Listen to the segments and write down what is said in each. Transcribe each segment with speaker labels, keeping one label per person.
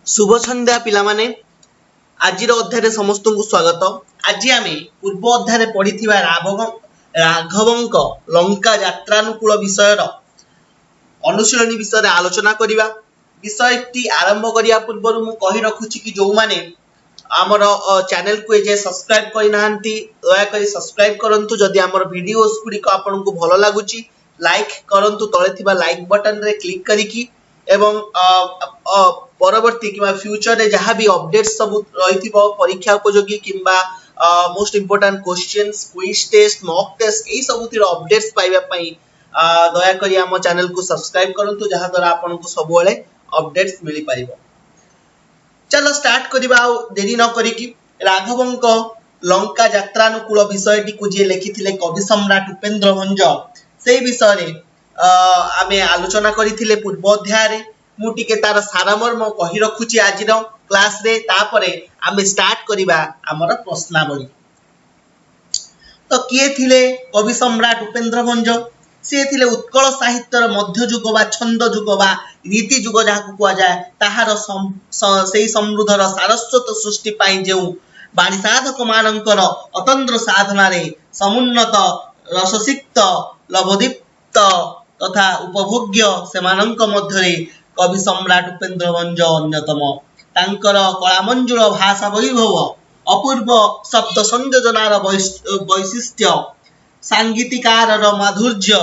Speaker 1: शुभ संध्या पिला माने आजिर अध्याय समस्त को स्वागत। आज आम पूर्व अध्याय पढ़िथिबा राघवंक लंका यात्रानुकूल विषयर अनुशीलनी विषय आलोचना करिबा। विषयटी आरंभ करिया पूर्व मु कहि रखुछि कि जो माने आमर चैनल को जे सब्सक्राइब करि नाहंती दया करी सब्सक्राइब करंतु। जदि आमर वीडियोस गुडी को आपन को भलो लागुछि लाइक करंतु, तळे थिबा लाइक बटन रे क्लिक करिकि एवं परवर्ती कि फ्यूचर रे जहाँ भी अपडेट सब रही परीक्षा उपयोगी किंबा most important questions quiz test mock test यही सब अपडेट्स पाइबा पई दया करी आम चैनल को सब्सक्राइब करंतु, जहाँ द्वारा आपन को सब बेले अपडेट्स मिली पाइबो। चलो स्टार्ट करिबा देरी न करिकि। राघवंक लंका यात्रानुकूल विषयटी को जे लिखिथिले कवि सम्राट उपेंद्र भंज से विषय रे आमे आलोचना करिथिले पूर्व अध्याय रे। मु टिके तार सारमर्म कहि रखुची आजिर क्लास रे, तापरे आमे स्टार्ट करिबा हमर प्रश्नावली। तो किए थिले कवि सम्राट उपेंद्र भंज? से थिले उत्कल साहित्यर मध्य युग बा छंद युग बा रीति युग जाकु कुआ जाय ताहार सेही समृद्धर सारस्वत सृष्टि पाई जेउ बाणी साधक मानकर अतंद्र साधना रे समुन्नत रससिक्त लभदीप्त तथा उपभोग्य सेमानंक मध्यरे कवि सम्राट उपेंद्र भंज अन्यतम। तांकर कलामंजुल भाषा वैभव अपूर्व शब्द संयोजनार वैशिष्ट्य सांगीतिकार माधुर्य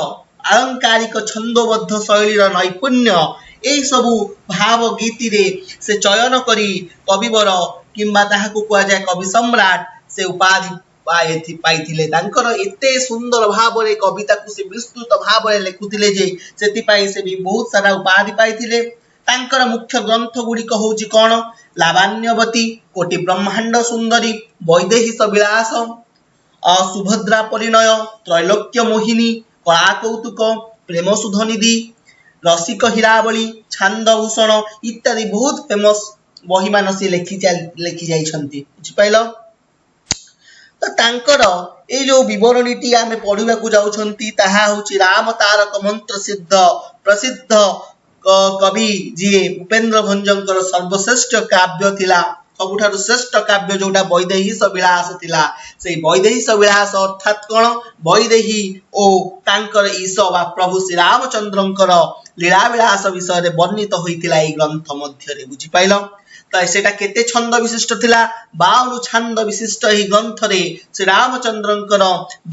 Speaker 1: आलंकारिक छंदोबद्ध शैलीर नैपुण्य एई सबु भाव गीति रे से चयन करी कविवर किंबा ताहाकु कुआ जाय कवि सम्राट से उपाधि पाइथिले। तांकर एते सुंदर भाव रे कविता को से विस्तृत भाव रे लिखुथिले जे सेति पाई से भी बहुत सारा उपाधि पाइथिले। तांकर मुख्य ग्रंथ गुडी को होउची कोन? लावण्यवती, कोटि ब्रह्मांड सुंदरी, वैदेही विलास, सुभद्रा परिणय, त्रैलोक्य मोहिनी, कला कौतुक, प्रेम सुधनिधि, रसिक हीरावली, छांदभूषण इत्यादि बहुत फेमस बही मान से लिखि जाइछंती। बुझि पाइलो? तो तांकर ए जो विवरणीटी आमे पढ़िबा को जाउछंती ताहा होची राम तारक मंत्र सिद्ध प्रसिद्ध कवि जी उपेंद्र भंजंकर सर्वश्रेष्ठ काव्य थिला। सबुठारु श्रेष्ठ काव्य जोटा वैदेही विलास थिला। से वैदेही विलास अर्थात कोन? वैदेही ओ तांकर ईश बा प्रभु श्री रामचंद्रंकर लीला विलास विषय रे वर्णित होइतिला ए ग्रंथ मध्य रे। बुझि पाइलो? तो सेटा केते छंद विशिष्ट थिला? 52 छंद विशिष्ट ही ग्रंथ रे श्री रामचंद्रंकर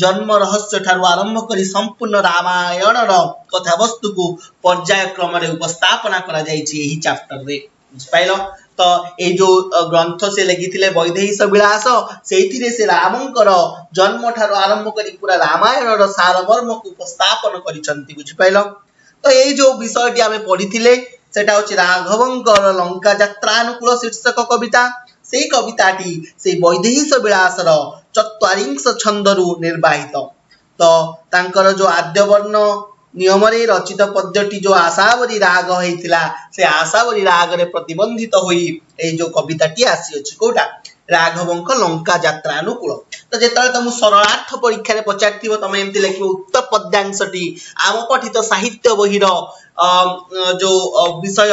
Speaker 1: जन्म रहस्य ठारू आरंभ करी संपूर्ण रामायण रो कथा वस्तु को पर्याय क्रम रे उपस्थापना करा जायछि एही चैप्टर रे। बुझिपाइलो? तो ए जो ग्रंथ से लिखिथिले वैदेही विलास सेथिरे से रामंकर जन्म ठारू आरंभ करी पूरा रामायण रो सारमर्म को उपस्थापन करिसंती। बुझिपाइलो? तो ए जो विषयटी आमे पढिथिले सेटा होची राघवंकर लंका यात्रानुकूल शीर्षक कविता। से कविताटी से वैदेही विलासर 44 छंदरु निर्वाहित। तो तांकर जो आद्य वर्ण नियम रे रचित पद्यटी जो आशावरी राग हेतिला से आशावरी राग रे प्रतिबंधित होई ए जो कविताटी आसी अछि कोटा राघवंक लंका यात्रानुकूल। तो जेतले तुम सरलार्थ परीक्षा रे पचारथिबो तमे एमति लिखिबो उक्त पद्यांशटी आम पठित साहित्य बहिर जो विषय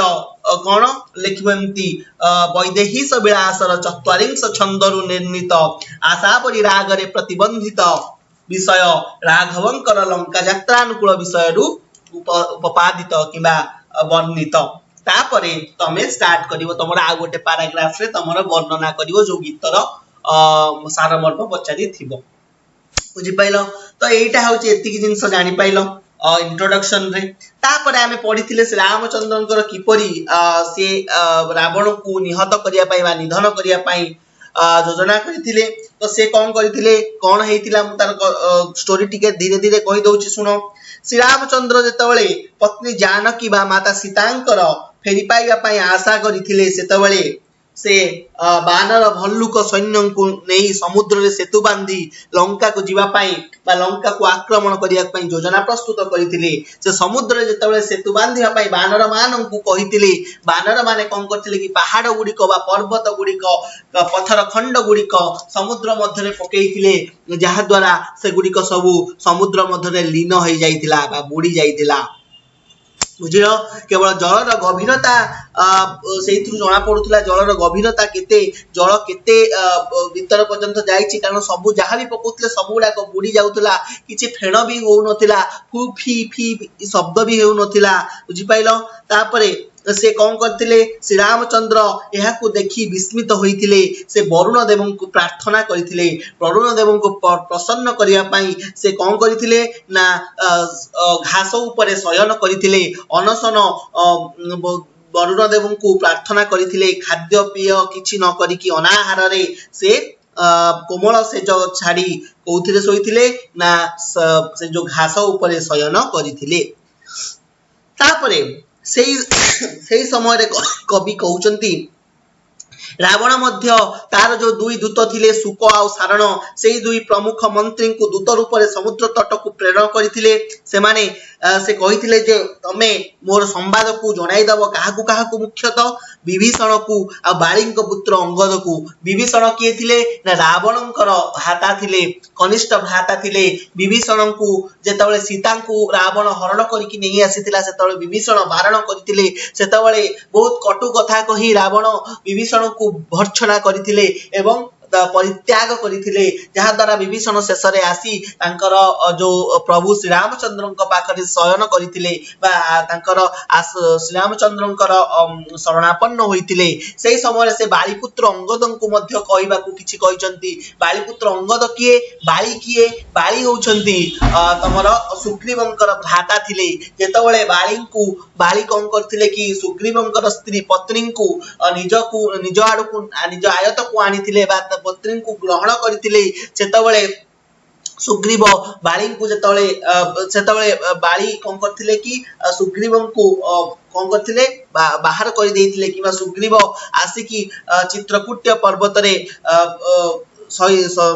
Speaker 1: कोन लिखिबो एमति वैदेही विलासर 44 छंदरु निर्मित आशावरी राग रे प्रतिबंधित विषय राघवंकर लंका यात्रानुकूल विषय रु उपपादित किबा वर्णित। तापरे तमे स्टार्ट करिवो तमरा आ गोटे पैराग्राफ रे तमरा वर्णना करिवो जो गीतर सारमर्म पचारि थिबो। बुझि पाइलो? तो एटा होची एतिकी जिंस जानि पाइलो इंट्रोडक्शन रे। तापरे आमे पढिथिले श्री रामचंद्रंकर किपरि से रावण को निहत करिया पई बा निधन करिया पई योजना करिथिले। तो से कोन करिथिले कोन हेतिला मु तार स्टोरी टिके धीरे धीरे कहि दउची सुनो। श्री रामचंद्र जेतबेले पत्नी जानकी बा माता सीतांकर फेरी पाइबा पई आशा करिथिले सेतबेले से बानर भल्लुक सैन्य को नहीं समुद्र रे सेतु बांधी लंका को जीवा पाई बा लंका को आक्रमण करिया पई योजना प्रस्तुत करिथिले। से समुद्र रे जेतबेले सेतु बांधिया पई बानर मान को कहिथिले, बानर माने कोन करथिले कि पहाड़ गुडी को बा पर्वत गुडी को पत्थर खंड गुडी को समुद्र मध्य रे पकेइथिले, जहा द्वारा से गुडी को सब समुद्र मध्य रे लीन होई जाइतिला बा बुडी जाइतिला। बुझिल केवल जलर गभीरता से जना पड़ूला जलर गभीरता केते जल केते भीतर पर्यंत जाइछि कारण सब जहाँ भी पकाउଥିଲେ सब गुड़ाक बुड़ी जाउतला किछि फेण भी हो नथिला फू फी फी शब्द भी हो नथिला बुझि पाइल तापरे से कौन करथिले श्री रामचंद्र एहाकु देखि विस्मित होइथिले से वरुण देव को प्रार्थना करथिले वरुण देव को प्रसन्न करिया पई से कौन करथिले ना घास ऊपर शयन करथिले अनशन वरुण देव को प्रार्थना करथिले खाद्य पेय किछि न करिकि अनाहार रे से कोमल से जो छाड़ी कोथिले सोइथिले ना से जो घास ऊपर शयन करथिले तापरे से समय कवि कहउचंती रावण मध्य तार जो दुई दूत थिले सुक आ सारण से दुई प्रमुख मंत्री को दूत रूप में समुद्र तट को प्रेरण करथिले से माने से कहिथिले जे तमे मोर संवाद को जणाई दबो काहाकू काहाकू मुख्यतः विभीषण को आ बाळींक पुत्र अंगद को विभीषण किए थिले ना रावणंकर भ्राता थिले कनिष्ठ भ्राता थिले विभीषण को जेतबळे सीता को रावण हरण करके नहीं आसीथिला सेतबळे विभीषण बारण करथिले सेतबळे बहुत कटु कथा कही रावण विभीषण को भर्त्सना करथिले एवं परित्याग करथिले जहा द्वारा विभीषण शेष रे आसी तांकर जो प्रभु श्री रामचंद्रଙ୍କ पाखरे शयन करथिले बा तांकर श्री रामचंद्रଙ୍କର शरणापन्न होइथिले सेही समय से बालीपुत्र अंगदଙ୍କୁ ମଧ୍ୟ କହିବାକୁ କିଛି କହିଛନ୍ତି बालीपुत्र अंगद किए बाली होउछंती तमर सुग्रीवଙ୍କର भ्राता थिले जेतबळे बाली कोन करथिले कि सुग्रीवଙ୍କର स्त्री पत्नी को निज आडकु निज आयत को आनिथिले बा पत्नी को ग्रहण करथिले सेतबळे सुग्रीव बाली को जेतबळे बाली कोन करथिले कि सुग्रीव को कोन करथिले बाहर कर देथिले किबा सुग्रीव आसी चित्रकूट पर्वत रे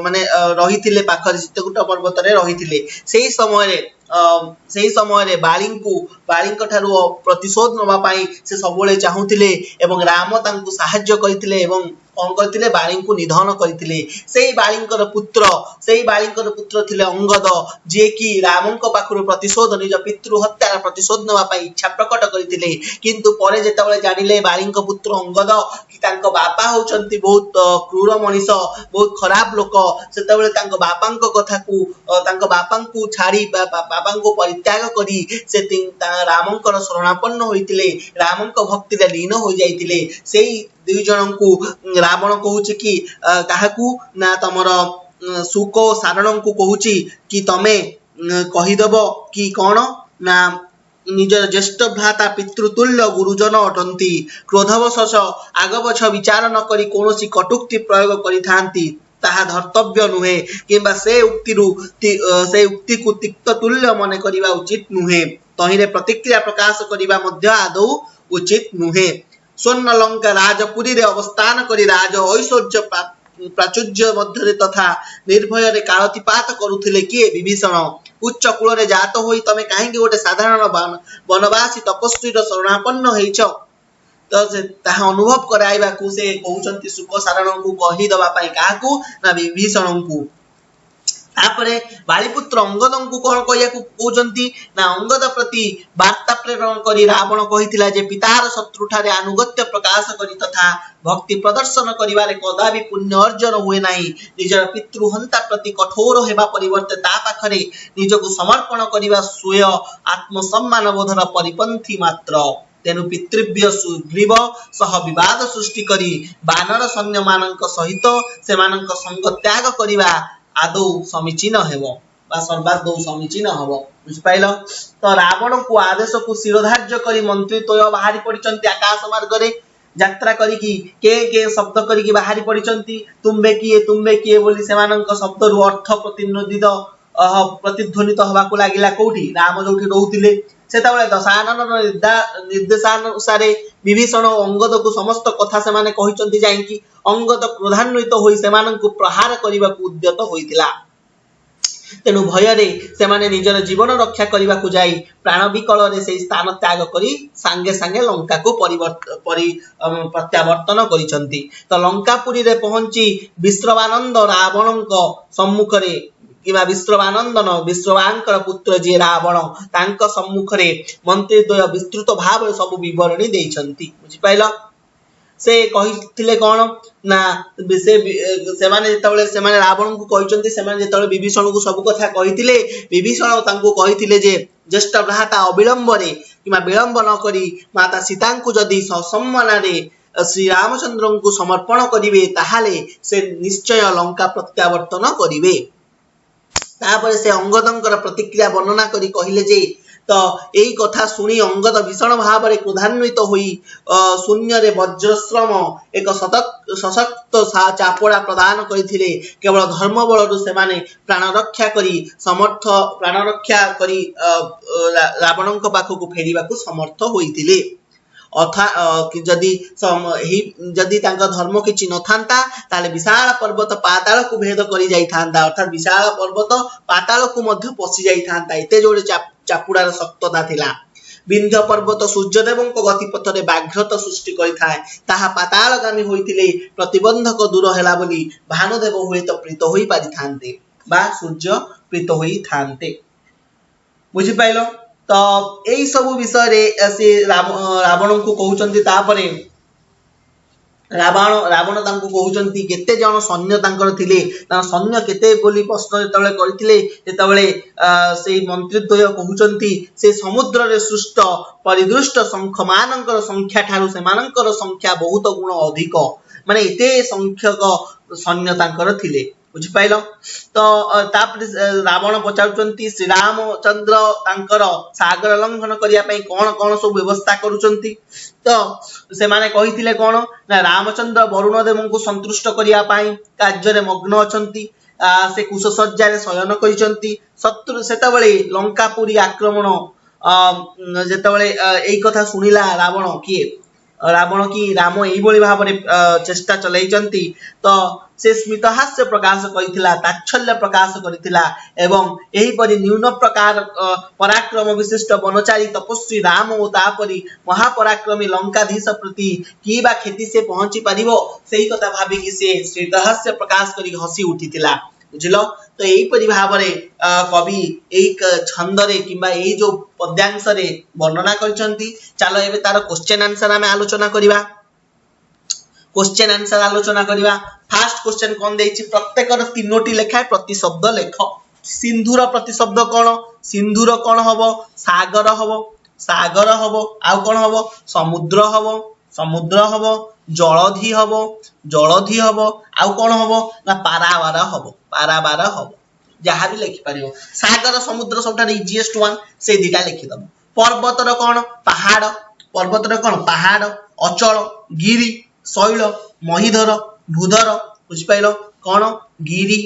Speaker 1: माने रहिथिले पाखरे चित्रकूट पर्वत रे रहिथिले सेही समय रे बालींक ठारू प्रतिशोध नवा पाई से सबले चाहुथिले एवं राम तांकु सहाय्य करथिले एवं कौन करथिले बाली को निधन करथिले सेही बालींकर पुत्र थिले अंगद जे कि रामंक पाखरु प्रतिशोध निज पितृ हत्यार प्रतिशोध नवा पाई इच्छा प्रकट करथिले किंतु परे जेतबळे जानिले बालींक पुत्र अंगद कि तांक बापा होचंती बहुत क्रूर मनीष बहुत खराब लोक सेतबळे तांक बापांक कथा को तांक बापांकु छाड़ी बापांकु परित्याग करी से रामंकर शरणापन्न होइतिले रामंक भक्ति रे लीन हो जाइतिले सेही दुई जन को रावण कहूची कि काहाकू ना तमर सुक सारण को कहूची कि तमे कहिदब कि कौन ना निज ज्येष्ठ भ्राता पितृतुल्य गुरुजन अटंती क्रोधवश आगपछ विचार न करी कोनोसी कटुक्ति प्रयोग करिथांती ताहा धर्तव्य नुहे किंबा से उक्ति को तिक्त तुल्य मन करिबा उचित नुहे तहिरे प्रतिक्रिया प्रकाश करिबा मध्य आदौ उचित नुहे स्वर्ण लंका राजपुरी रे अवस्थान करी राज ऐश्वर्य प्राचुर्य मध्य तथा निर्भय रे कालतिपात करुथिले किए विभीषण उच्च कूल रे जात होई तमे काहेकि गोटे साधारण वनवासी तपस्वी रो शरणापन्न हेइछ तो से ताहा अनुभव कराइबा को से कहउचंती सुक सारण को कहि दबा पई काकू ना विभीषण को तापरे बालीपुत्र अंगद को कौन कहिया को कहउचंती ना अंगद प्रति वार्ता प्रेरण करी रावण कहिथिला जे पितार शत्रु ठारे अनुगत्य प्रकाश करी तथा भक्ति प्रदर्शन करिवारे कदाबी पुण्य अर्जन हुए नाही निजर पितृहंता प्रति कठोर हेबा परिवर्ते ता पाखरे निजको समर्पण करिवा स्वय आत्मसम्मान बोधर परिपंथी मात्र तेनु पितृव्य सुग्रीव सह विवाद सृष्टि करी बानर सैन्य मानक सहित सेमानक संग त्याग करिवा आदौ समीचीन हेबो बा सर्वादौ समीचीन हबो बुझिपाइल तो रावण को आदेश को शिरोधार्य करी मंत्री तो बाहरी पड़िचंती आकाश मार्ग रे यात्रा करिकी के शब्द करिकी बाहरी पड़िचंती तुम्बे किए बोली सेमानक शब्द रु अर्थ प्रतिनिधित प्रतिध्वनित हवा को लागिला कोठी राम जोठी रहउतिले सेतबळे दशानन निर्देशानुसार विभीषण और अंगद को समस्त कथा से माने कहिचंती जाईकी अंगद क्रोधान्वित होई सेमानंकु प्रहार करिबाकु उद्यत होइतिला तेनु भयरे से माने निजर जीवन रक्षा करिबाकु जाई प्राण विकल रे से स्थान त्याग करी सांगे सांगे लंका को प्रत्यावर्तन करिसंती तो लंकापुरी रे पहुंची विश्रवानंद रावणंक सम्मुख रे किंवा विश्रवानंदन विश्रवांकर पुत्र जे रावण तांक सम्मुखरे मंत्री द्वय विस्तृत भाव सब विवरणी देइछंती बुझि पाइल से कहिथिले कोन ना से माने जेतबेले से माने रावण को कहिचंती से माने जेतबेले विभीषण को सब कथा कहिथिले विभीषण तांको कहिथिले जे ज्येष्ठ भ्राता अविलंबरे किमा विलंब न करी माता सीता को जदी सम्मान रे श्री रामचंद्र को समर्पण करिवे ताहाले से निश्चय लंका प्रत्यावर्तन करिवे तापर से अंगदंकर प्रतिक्रिया वर्णना करी कहिले जे तो एई कथा सुनी अंगद भीषण भाव रे क्रोधान्वित होई शून्य रे वज्रश्रम एक सशक्त चापोड़ा प्रदान करथिले केवल धर्म बलरु से माने प्राण रक्षा करी रावण को पाखकु फेरिबाकु समर्थ होइतिले जदि धर्म किछि नथांता ताले विशाल पर्वत पाताल को भेद करी जाई थांता अर्थात विशाल पर्वत पाताल को मध्य पसी जाई थांता एते जोड़े चापुड़ार शक्तता थिला विंध्य पर्वत सूर्यदेव गतिपथ रे व्याघ्रता सृष्टि करिथाय ताहा पातालगामी होइतिले प्रतिबंधक दूर हैला बोली भानुदेव हुए तो प्रीत होई पारि थांते बा सूर्य प्रीत होई थांते बुझि पाइलो तो एई सब विषय रे से रावण को कहउचंती तापरे रावण तांको कहउचंती केते जण सैन्य तांकर थिले ता सैन्य केते बोली प्रश्न जेतबेले करथिले जेतबेले से मंत्रीद्वय कहउचंती से समुद्र रे सृष्ट परिदृष्ट शंख मानकर संख्या ठारू से मानकर संख्या बहुत गुण अधिक माने एते संख्यक सैन्य तांकर थिले बुझि पाइलो तो तापर रावण पचाउचंती श्री रामचंद्र तांकर सागर लंघन करिया पई कोन कोन सब व्यवस्था करूचंती तो से माने कहिथिले कोन ना रामचंद्र वरुण देव को संतुष्ट करिया पई कार्य रे मग्न अछंती से कुशसज्जा रे शयन करिचंती शत्रु सेतबेले लंकापुरी आक्रमण जेतबेले एई कथा सुनिला रावण की राम एई बोली भाव रे चेष्टा चलैचंती तो से स्मितहास्य प्रकाश करिथिला ताच्छल्य प्रकाश करिथिला एवं एही परि न्यून प्रकार पराक्रम विशिष्ट वनचारी तपस्वी राम ओ तापरि महापराक्रमी लंकाधीश प्रति की बा खेती से पहुंची परिबो सेही कथा भाबी कि से स्मितहास्य प्रकाश करी हसी उठिथिला बुझिलो तो एही परि भाव रे कवि एक छंद रे किबा एही जो पद्यांश रे वर्णना करचंती चलो एबे तार क्वेश्चन आंसर हमें आलोचना करिबा क्वेश्चन आंसर आलोचना करिबा फर्स्ट क्वेश्चन कोन देछि प्रत्येकर तीनोटी लेखा प्रति शब्द लेख सिंधुर प्रति शब्द कोन सिंधुर कोन हबो सागर हबो आ कोन हबो समुद्र हबो जलधि हबो आ कोन हबो ना पारावार हबो जहा भी लिखि परियो सागर समुद्र सबटा इजीएस्ट वन से दिटा लिखि दम पर्वतर कोन पहाड़ अचल गिरी शैल महीधर भूधर बुझि पाइलो कोन गिरी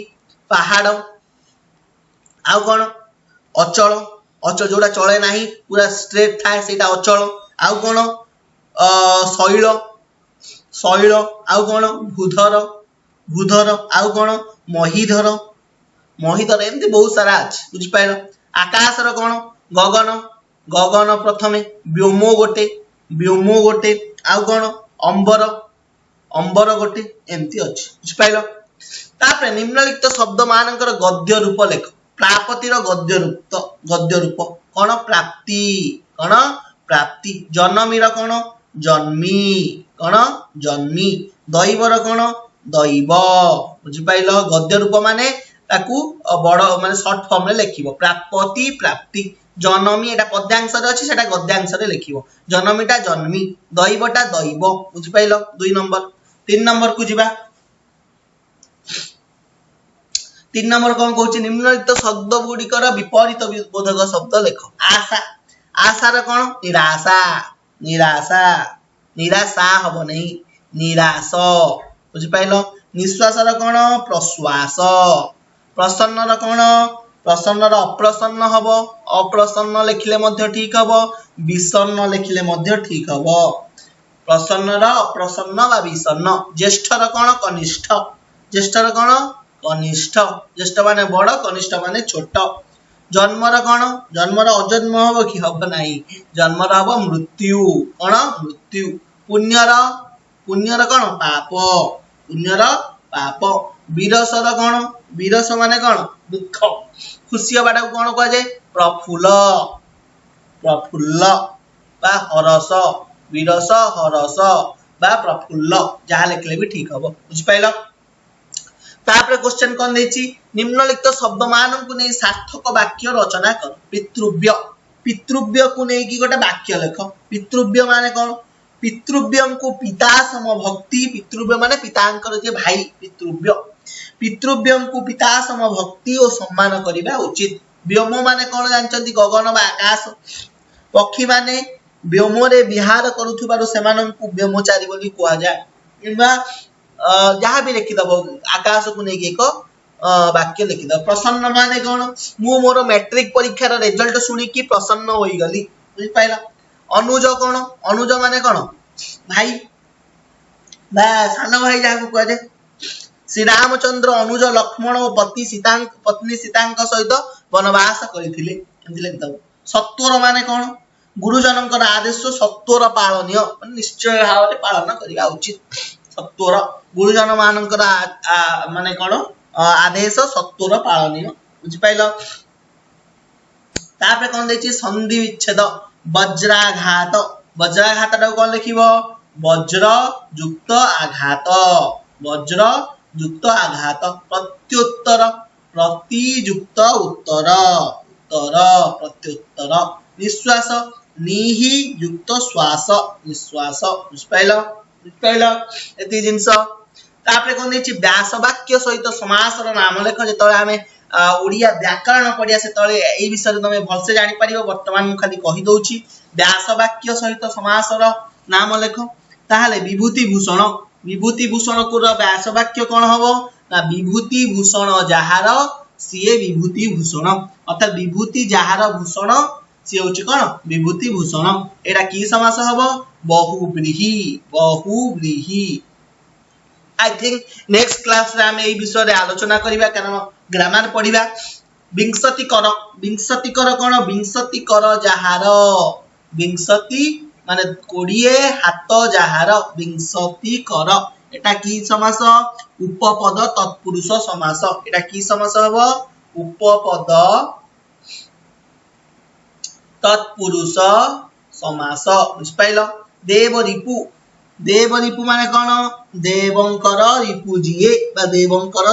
Speaker 1: पहाड़ आ कोन अचल जोड़ा चले नाही पूरा स्ट्रेट थाए सेटा अचल आ कोन शैल आ कोन भूधर आ कोन महीधर एमती बहुत सारा अछि बुझि पाइलो आकाश रो कोन गगन प्रथमे व्योम गोटे आ कोन अंबर गोटे एमती अछि बुझि पाइलो तापर निम्नलिखित शब्द मानकर गद्य रूप लेख प्रापतिर गद्य रूप कोन प्राप्ति जन्मीर कोन जन्मी दैवर कोन दैव बुझि पाइलो गद्य रूप माने ताकू बड़ माने शॉर्ट फॉर्म रे लिखिबो प्राप्ति जनमी एटा पद्यांश रे अछि सेटा गद्यांश रे लिखिबो जनमीटा जन्मी दैवटा दैव बुझि पाइलो 2 नंबर 3 नंबर को जिबा 3 नंबर कोन कहूची निम्नलिखित शब्द गुडिकर विपरीत बोधक शब्द लेख आशा रे कोन निराशा हबो नै निराश बुझि पाइलो निश्वास रे कोन प्रश्वास प्रसन्न रे कोन प्रसन्न रे अप्रसन्न हबो अप्रसन्न लिखिले मध्ये ठीक हबो विषन्न लिखिले मध्ये ठीक हबो प्रसन्न रे अप्रसन्न बा विषन्न ज्येष्ठ रे कोन कनिष्ठ ज्येष्ठ रे कोन कनिष्ठ ज्येष्ठ माने बड़ कनिष्ठ माने छोट जन्म रे कोन जन्म रे अजन्म हबो कि हबो नाही जन्म रे हबो मृत्यु कोन मृत्यु पुण्य रे कोन पाप पुण्य रे पाप विरसर कौन विरस माने कौन दुख खुशी हबाटा कौन कह जाए प्रफुल्ल प्रफुल्ल बा हरस विरस हरस बा प्रफुल्ल जहाँ लिखले भी ठीक हम बुझिपाइल तापर क्वेश्चन कौन देछि निम्नलिखित शब्द मान को नहीं सार्थक वाक्य रचना कर पितृव्य पितृव्य को नहीं कि गोटे वाक्य लेख पितृव्य माने कौन पितृव्य को पिता सम भक्ति पितृव्य माने पितांकर जे भाई पितृव्य पितृव्य को पिता सम भक्ति और सम्मान करिबा उचित व्योम माने कौन जानचंती गगन बा आकाश पक्षी माने व्योम रे विहार करूथबारो सेमानंकु व्योमचारी बोली कुआ जाय किबा जहाँ भी लिखि दबो आकाश को नहीं एक वाक्य लिखि दबो प्रसन्न माने कौन मु मोर मैट्रिक परीक्षा रो रिजल्ट सुनी कि प्रसन्न होई गली बुझ पाइला अनुज कौन अनुज माने कौन भाई बा सान भाई जहाँ को कहे श्री रामचंद्र अनुज लक्ष्मण और पत्नी सीता सहित वनवास करथिले एमति लिखि दबो सत्वर माने कौन गुरुजनकर आदेश सत्वर पालनीय निश्चय भाव पालन करबा उचित सत्वर गुरुजन मानकर माने कौन आदेश सत्वर पालनीय बुझि पाइल तापर कौन देछि संधि विच्छेद वज्राघात वज्राघात कौन लिखिबो वज्र युक्त आघात वज्र युक्त आघात प्रत्युत्तर प्रतियुक्त उत्तर उत्तर प्रत्युत्तर निश्वास निहि युक्त श्वास निश्वास बुझिपाइल बुझिपाइल एति जिंस तापर कोन देछि व्यास वाक्य सहित समासर नाम लेख जेतले हमें ओडिया व्याकरण पढ़िया से तळे एई विषय तमे भलसे जानि परिबो वर्तमान मु खाली कहि दोछि व्यास वाक्य सहित समासर नाम लेख ताहाले विभूति भूषण को व्यास वाक्य कोन हबो ना विभूति भूषण जहार सीए विभूति भूषण अर्थात विभूति जहार भूषण सी होछि कोन विभूति भूषण एटा की समास हबो बहुव्रीहि आई थिंक नेक्स्ट क्लास रे हम एई विषय रे आलोचना करिबा कारण ग्रामर पढिबा विंशति कर कोन विंशति कर जहार विंशति माने 20 हाथ जहार विंशति कर एटा की समास उपपद तत्पुरुष समास एटा की समास हबो उपपद तत्पुरुष समास बुझिपाइल देव रिपु माने कोन देवंकर रिपु जिए बा देवंकर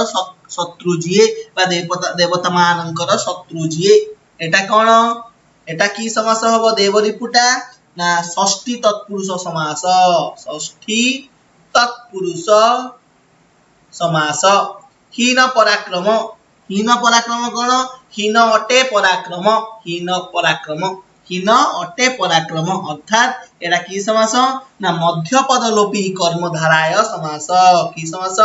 Speaker 1: शत्रु जिए बा देवता मानकर शत्रु जिए एटा कोन एटा की समास हबो देव रिपुटा ना षष्ठी तत्पुरुष समास षष्ठी तत्पुरुष समास हीन पराक्रम कोन हीन अटे पराक्रम अर्थात एटा की समास ना मध्यपद लोपी कर्मधाराय समास की समास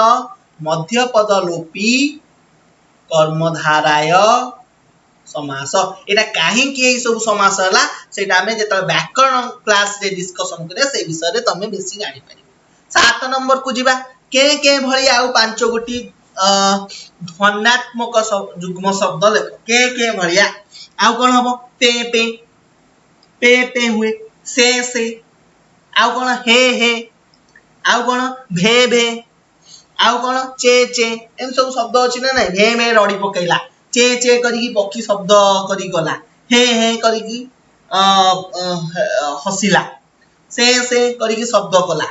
Speaker 1: मध्यपद लोपी कर्मधाराय समास एटा काहे कि ए सब समास हला सेटा हमें जेता व्याकरण क्लास रे डिस्कशन करे से विषय रे तमे बेसी जानि पारिबो 7 नंबर को जिबा के भली आउ पांच गोटी ध्वन्यात्मक युग्म शब्द लेख के भलिया आउ कोन हबो पे हुए से आउ कोन हे आउ कोन भे आउ कोन चे एम सब शब्द अछि ना नै भे रडी पकैला चे करी पक्षी शब्द करी गला हे करी हसिला से करी शब्द कला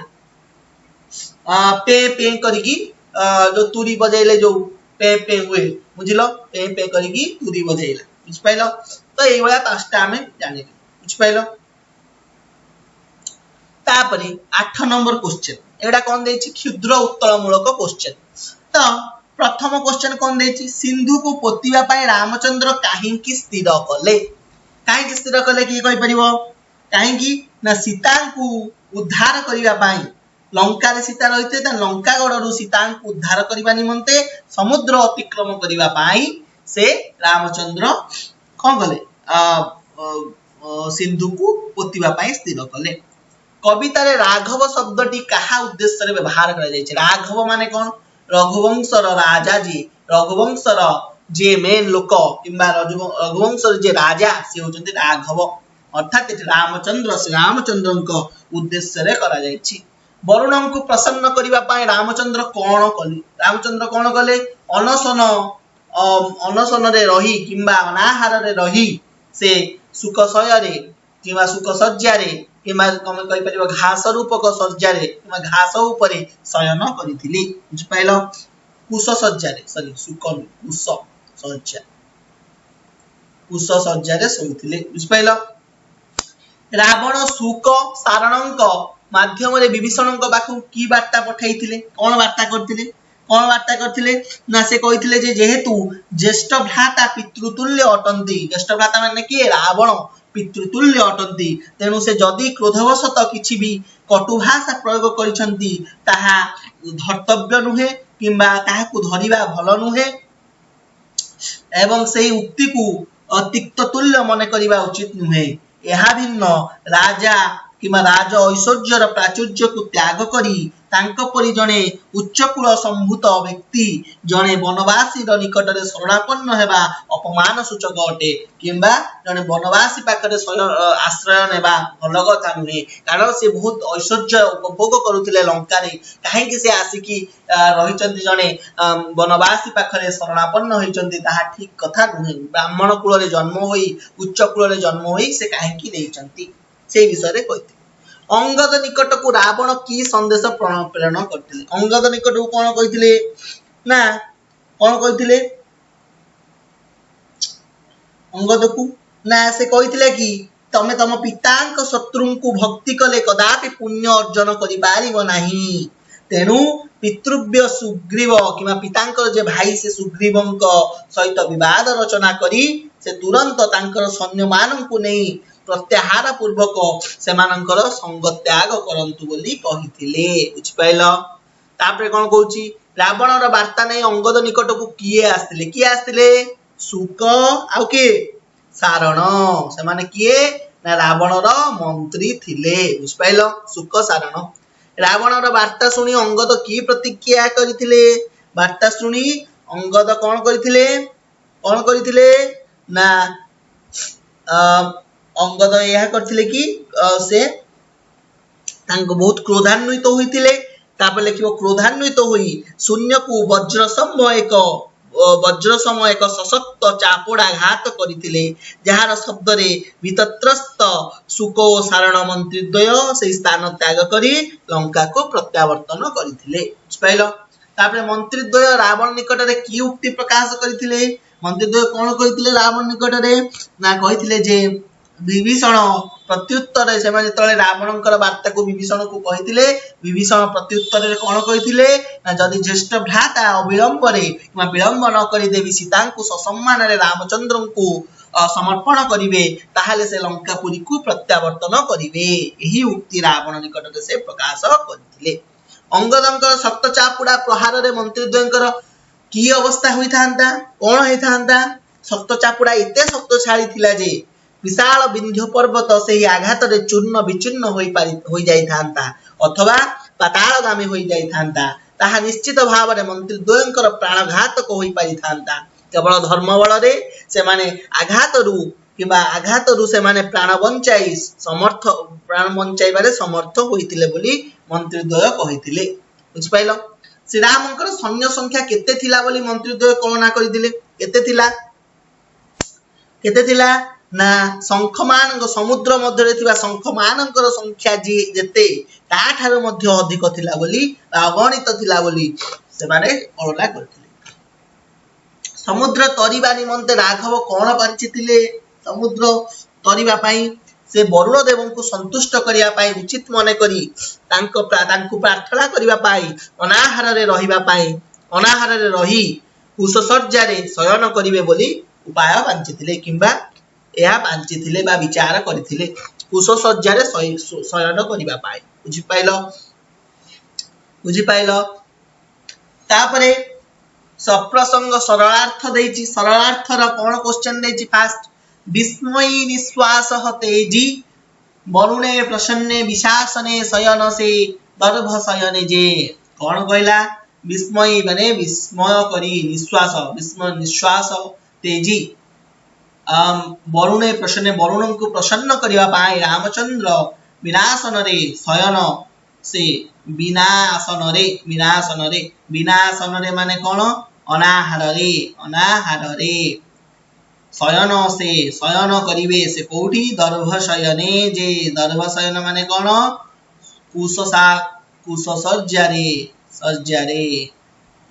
Speaker 1: पे करी जो तुरी बजाइले जो पे हुए बुझिलो पे करी तुरी बजाइला बुझ पाइलो तो एई वाला पांचटा हमें जानि बुझ पाइलो तापरे 8 नंबर क्वेश्चन एडा कोन देछि क्षुद्र उत्तर मूलक क्वेश्चन तो प्रथम क्वेश्चन कोन देछि सिंधु को पोतिबा पय रामचंद्र काहे की स्थिर कले की कहि परिबो काहे की ना सीता को उद्धार करिबा पय लंका रे सीता रहिते त लंका गडरु सीता को उद्धार करिबा निमंते समुद्र अतिक्रम करिबा पय से रामचंद्र कोन गले सिंधु को पोतिबा पय स्थिर कले कविता रे राघव शब्दटी कहा उद्देश्य रे व्यवहार करा जाय छै राघव माने कोन रघुवंशर राजा जी रघुवंशर जे मेन लोक किंबा रघुवंशर जे राजा से होचंती राघव अर्थात रामचंद्र श्री रामचंद्रन को उद्देश्य रे करा जाय छी वरुण को प्रसन्न करने पाई रामचंद्र कौन कले रामचंद्र कौन कले अनशन अनशन रे रही किंबा अनाहार रे रही से सुख शयरे किंबा सुख सज्जारे किंबा कम कहि परिबो घास रूपक सज्जारे किंबा घास उपरे शयन करिथिली बुझ पाइलो कुश सज्जारे सॉरी सुख कुश सज्जा कुश सज्जारे सोइथिले बुझ पाइलो रावण सुक सारणंक माध्यम रे विभीषण पाखु की वार्ता पठाइथिले कोन वार्ता करथिले ना से कहिथिले जे जेहेतु ज्येष्ठ भ्राता पितृतुल्य अटंती ज्येष्ठ भ्राता माने कि रावण पितृतुल्य अटंती तेणु से जदि क्रोधवशत किछि भी कटुभाषा प्रयोग करिसंती ताहा धर्तव्य नुहे किंबा ताहाकु धरिबा भल नुहे एवं सेही उक्ति को तिक्त तुल्य मन करिबा उचित नुहे एहा भिन्न राजा किंबा राज ऐश्वर्यर प्राचुर्य को त्याग करी तांको परि जणे उच्चकुल संभूत व्यक्ति जणे वनवासी निकट रे शरणापन्न हेबा अपमान सूचक अटे किंबा जणे वनवासी पाखरे आश्रय नेबा भल कथा नुहे कारण से बहुत ऐश्वर्य उपभोग करुथिले लंका रे काहे कि से आसिकी रहिचंती जणे वनवासी पाखरे शरणापन्न होइचंती ताहा ठीक कथा नुहे ब्राह्मण कुल रे जन्म होई उच्च कुल रे जन्म होई से काहे कि देइचंती से विषय रे कहते अंगद निकट को रावण की संदेश प्रेरण करथिले अंगद निकट को कोन कहिथिले ना कोन कहिथिले अंगद को ना से कहिथिले कि तमे तम पितांक शत्रु को भक्ति कले कदापि पुण्य अर्जन करि पारिबो नाही तेनु पितृव्य सुग्रीव किमा पितांकर जे भाई से सुग्रीवंक सहित विवाद रचना करी से तुरंत तांकर सैन्य मान को नहीं प्रत्याहार पूर्वक सेमानंकर संग त्याग करंतु बोली कहिथिले बुझ पाइलो तापरे कोन कहूची रावण रो वार्ता नै अंगद निकट को किए आस्तिले सुक आउ के सारण से माने किए ना रावण रो मंत्री थिले बुझ पाइलो सुक सारण रावण रो वार्ता सुनी अंगद की प्रतिक्रिया करिथिले वार्ता सुनी अंगद कोन करिथिले ना अंगद यह करथिले कि से तांको बहुत क्रोधान्वित होइथिले तापर लिखिबो क्रोधान्वित होई शून्य को वज्र सम एक सशक्त चापोड़ा घात करिथिले जहार शब्द रे वितत्रस्त सुक ओ सारण मंत्री द्वय से स्थान त्याग करी लंका को प्रत्यावर्तन करिथिले बुझपाइलो तापर मंत्री द्वय रावण निकट रे की उक्ति प्रकाश करिथिले मंत्री द्वय कोन कहिथिले रावण निकट रे ना कहिथिले जे विभीषण प्रत्युत्तर से जेतले रावणकर वार्ता को विभीषण को कहिथिले विभीषण प्रत्युत्तर रे कोन कहिथिले ना जदि ज्येष्ठ भ्राता अविलंब रे किमा विलंब न करि देवी सीता को ससम्मान रे रामचंद्र को समर्पण करिवे ताहाले से लंकापुरी को प्रत्यावर्तन करिवे एही उक्ति रावण निकट रे से प्रकाश करिथिले अंगदंकर सप्त चापुड़ा प्रहार रे मंत्री द्वयंकर की अवस्था होई थांता कोन होई थांता सप्त चापुड़ा एते शक्तिशाली थिला जे विशाल विंध्य पर्वत से आघात रे चूर्ण विचूर्ण होई जाई थांता अथवा पातालगामी होई जाई थांता ताहा निश्चित भाव रे मंत्री द्वयंकर प्राणघातक होई पारि थांता केवल धर्म बल रे से माने आघात रु से माने प्राण बंचाइबारे समर्थ होइतिले बोली मंत्री द्वय कहितिले बुझ पाइलो श्री रामकर सैन्य संख्या केते थिला बोली मंत्री द्वय कल्पना करिदिले केते थिला ना शंखमान समुद्र मध्य थिबा शंखमानकर संख्या जी जेते ताठारो मध्य अधिक थिला बोली अगणित थिला बोली से माने कल्पना करथिले समुद्र तरिबा निमंते राघव कोन बांचितिले समुद्र तरिबा पई से वरुण देव को संतुष्ट करिया पई उचित मने करी तांको प्रार्थना करिया पई अनाहार रे रही कुशसज्जा रे शयन करिवे बोली उपाय बांचितिले किंबा एहा बांचितिले बा विचार करिथिले कुशसज्जा रे शयन करिया पई बुझि पाइलो तापरे सप्रसंग सरलार्थ देछि सरलार्थ र कोन क्वेश्चन देछि फास्ट विस्मयी निश्वास तेजी वरुणे प्रसन्ने विशासने शयन से गर्भ शयने जे कौन कहला विस्मयी माने विस्मय करी निश्वास तेजी वरुणे प्रसन्ने वरुण को प्रसन्न करिवा पाए रामचंद्र विनाशन रे शयन से विनाशन रे विनाशन रे विनाशन रे माने कौन अनाहार रे शयन से शयन करिवे से कोठी दर्भ शयने जे दर्भ शयन माने कौन कुशसा कुशसज्जारे सज्जारे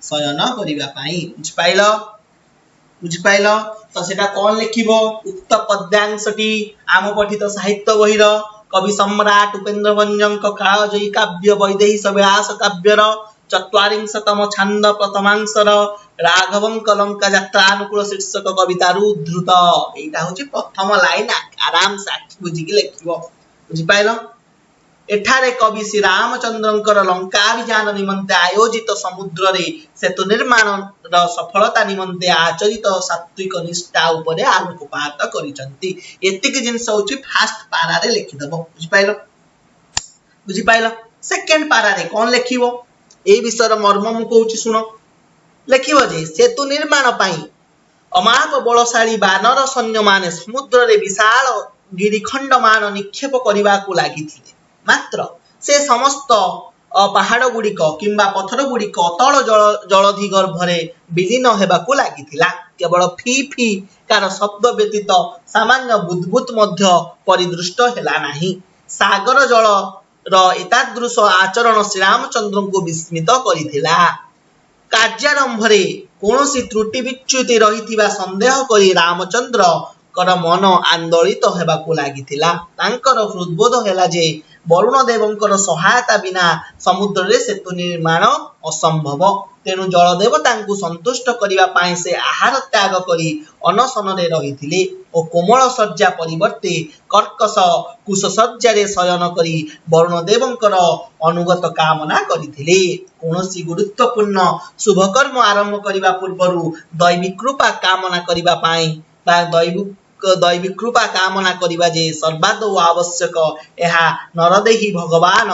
Speaker 1: शयन करिवा पाई बुझिपाइल तो सेटा कौन लिखिबो उक्त पद्यांशटी आम पठित साहित्य बहिर कवि सम्राट उपेन्द्र भंजक कालजयी काव्य वैदेही विलास काव्यर चत्वारिंशतम छांद प्रथमांशर राघवंक लंका यात्रानुकूल शीर्षक कवितारू उद्धृत एटा होची प्रथम लाइन आराम से बुझिकी लिखिबो बुझिपाइल एठारे कवि श्री रामचंद्रंकर लंकाभियान निमंते आयोजित समुद्र रे सेतु निर्माण र सफलता निमंते आचरित सात्विक निष्ठा उपरे आलोकपात करिसंती एतिक जिंस होची फास्ट पारा रे लिखि दबो बुझिपाइल सेकंड पारा रे कोन लिखिबो ए विषय मर्म मु कहूची सुनो लिखिबो जे सेतु निर्माण पई अमाप बलशाली बानर सैन्य माने समुद्र रे विशाल गिरिखंड मान निक्षेप करबा को लागिथिले मात्र से समस्त पहाड़ गुड़िक किंबा पथर गुड़िक अतल जलधि गर्भरे विलीन हेबाकू लागिथिला केवल फी फी कार शब्द व्यतीत सामान्य बुद्बुत मध्य परिदृष्ट हेला नाही सागर जल र एतादृश आचरण श्री रामचंद्र को विस्मित करिथिला कार्यारंभरे कोनोसी त्रुटि विच्युति रहिथिबा संदेह करी रामचंद्र कर मन आंदोलित हेबाकू लागिथिला तांकर हृदबोध हेला जे वरुण देवंकर सहायता बिना समुद्र रे सेतु निर्माण असंभव तेणु जलदेव तांकु संतुष्ट करिवा पाए से आहार त्याग करी अनशन रे रहिथिले ओ कोमल सज्जा परिवर्ते कर्कश कुश सज्जा रे शयन करी वरुण देवंकर अनुगत कामना करिथिले कोनोसी गुरुत्वपूर्ण शुभ कर्म आरंभ करिवा पूर्वरु दैविक कृपा कामना करिवा पाए बा दैविक कृपा कामना करिवा जे सर्वादौ आवश्यक एहा नरदेही भगवान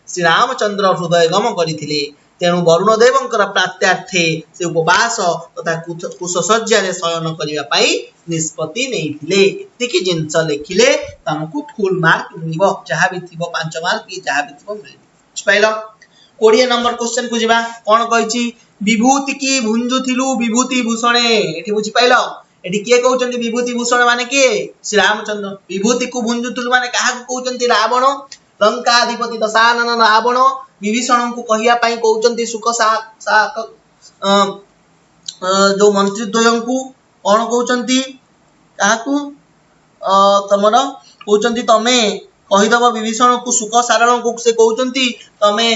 Speaker 1: श्री रामचंद्र हृदय गम करिथिले तेणु वरुण देवंकर प्रात्यार्थे से उपवास तथा कुशसज्जा रे शयन करिवा पाई निष्पत्ति नैथिले एतिकी जिंस लिखिले तमको फुल मार्क मिलिबो जहा भी थिबो 5 मार्क की जहा भी थिबो मिलिबो बुझिपाइलो 20 नंबर क्वेश्चन को जिबा कोन कहिछि विभूति की भुंजुथिलु विभूति भूषणे एठी बुझिपाइलो एठी के कहउचंती विभूति भूषण माने के श्री रामचंद्र विभूति को भुंजुथुल माने काहा को कहउचंती रावण लंका अधिपति दशानन रावण विभीषण को कहिया पई कहउचंती सुख सा जो मंत्री द्वयं को कोन कहउचंती काहा को तमरो कहउचंती तमे कहिदब विभीषण को सुख सारण को से कहउचंती तमे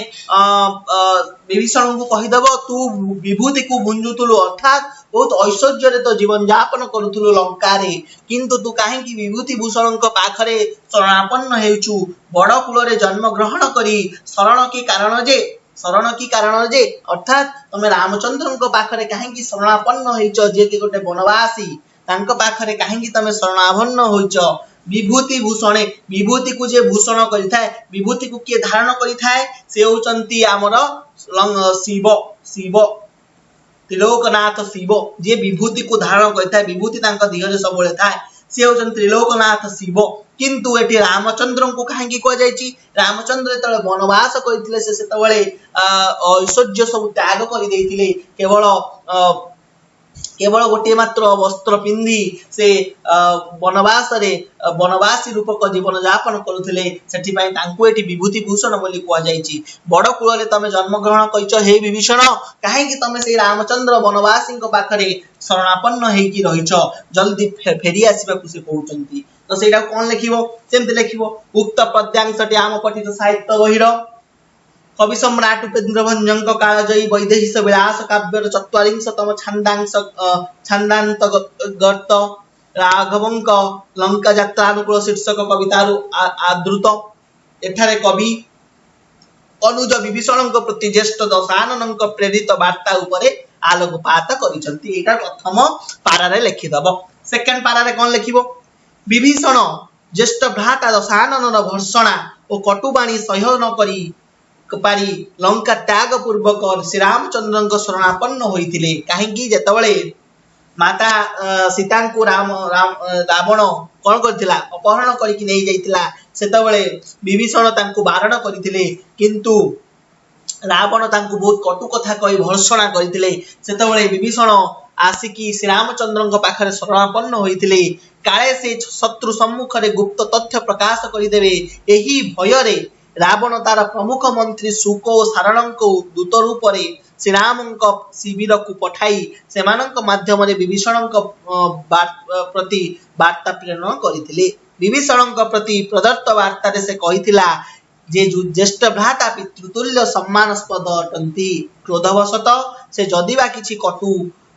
Speaker 1: विभीषण को कहिदब तू विभूति को भुंजुथुल अर्थात बहुत ऐश्वर्य रे तो जीवन यापन करूथुलु लंका रे किंतु तू काहे की विभूति भूषण को पाखरे शरणापन्न हेउचु बड़ कुल रे जन्म ग्रहण करी शरण की कारण जे अर्थात तमे रामचंद्र को पाखरे काहे की शरणापन्न हेउचो जे के गोटे वनवासी तांको पाखरे काहे की तमे शरणापन्न होइचो विभूति भूषणे विभूति को जे भूषण करि थाए विभूति को के धारण करि थाए से होचंती हमर शिव त्रिलोकनाथ शिव जे विभूति को धारण करता विभूति तांका देह सबले थाए से होचन त्रिलोकनाथ शिव किंतु एटी रामचंद्र को काहे की को जायछि रामचंद्र तळे वनवास करिथिले से तळे ऐश्वर्य सब त्याग करि देइथिले केवल गोटे मात्र वस्त्र पिंधि से वनवासी रूपक जीवन यापन करुथिले सेठी पई तांको एटी विभूति भूषण बोली कुआ जायछि बड़ कुलले तमे जन्म ग्रहण कइछ हे विभीषण काहे कि तमे से रामचंद्र वनवासी को पाखरे शरणापन्न हेई कि रहिछ जल्दी फेरी आसीबा को से कहउचंती तो सेटा कोन लिखिबो सेमते लिखिबो उक्त पद्यांशटी आम पठित साहित्य बहिर कवि सम्राट उपेन्द्र भंजक कालजयी वैदेही विलास काव्यर चत्वारिंशतम छांदांत गर्त राघवंक लंका यात्रानुकूल शीर्षक कवितारू आदृत एठारे कवि अनुज विभीषण प्रति ज्येष्ठ दशानन प्रेरित वार्ता उपरे आलोकपात करिसंती एटा प्रथम पारारे लिखिदब सेकंड पारारे कोन लिखिबो विभीषण ज्येष्ठ भ्राता दशानन भर्षणा और कटुबाणी सह्य न करी पारी लंका त्याग पूर्वक श्री रामचंद्र शरणापन्न होइथिले काहेकि जेतबळे माता सीता को रावण कोन करथिला अपहरण करिकि नै जाइतिला सेतबळे विभीषण तांको बारण करिथिले किंतु रावण तांकु बहुत कटु कथा कहि भर्सना करथिले सेतबेले विभीषण आसिकी श्री रामचंद्रଙ୍କ पाखरे शरणापन्न होइथिले काळे से शत्रु सम्मुख रे गुप्त तथ्य प्रकाश करिदेबे एही भयरे रावण तार प्रमुख मंत्री सुक और सारणଙ୍କ दूत रूप रे श्री रामଙ୍କ शिविर को पठाई सेमानଙ୍କ माध्यम रे विभीषणଙ୍କ प्रति वार्ता प्रेरण करथिले विभीषणଙ୍କ प्रति प्रदत्त वार्ता रे से कहिथिला जे ज्येष्ठ भ्राता पितृतुल्य सम्मानस्पद अटंती क्रोधवशत से जदिवा किछि कटु